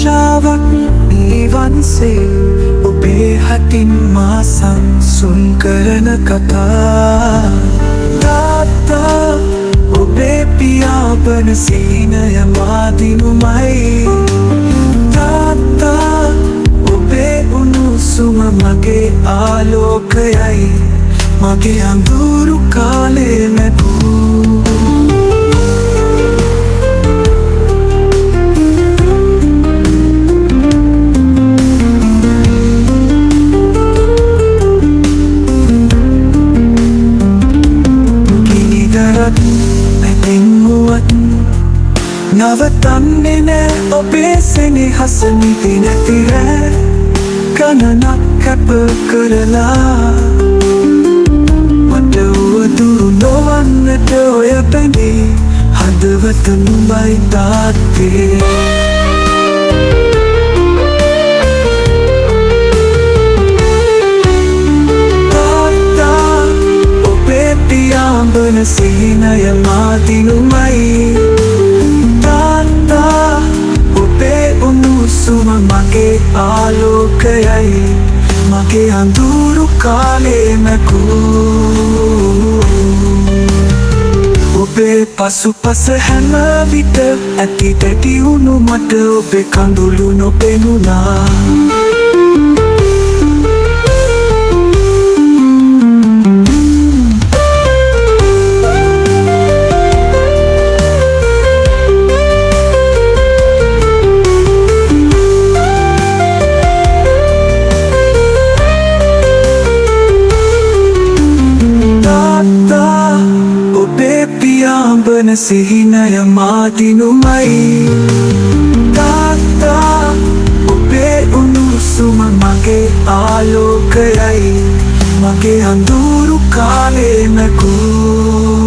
ආශාවක් නිවන්සේ ඔබේ හටින් මා සංසුන් කරන කතා තාත්තා ඔබේ පියාඹන සිහිනය මා දිනුමයි තාත්තා ඔබේ උණුසුම මගේ ආලෝකයයි මගේ අඳුරු කාලේ නැගූ නවතන්නේ නෑ ඔබේ සෙනෙහස නිදි නැති රෑ ගණනක් කැප කරලා මට උවදුරු නොවන්නට ඔය බැඳී හදවත නුඹයි තාත්තේ තාත්තා ඔබේ පියාඹන සිහිනය මා දිනුමයි මගේ ආලෝකයයි මගේ අඳුරු කාලේ මැකූ ඔබේ පසුපස හැම විට ඇති දැඩි වුණු මට ඔබේ කඳුළු නොපෙනුණා පියාඹන සිහිනය මා දිනුමයි තාත්තා ඔබේ උණුසුම මගේ ආලෝකයයි මගේ අඳුරු කාලේ මැකූ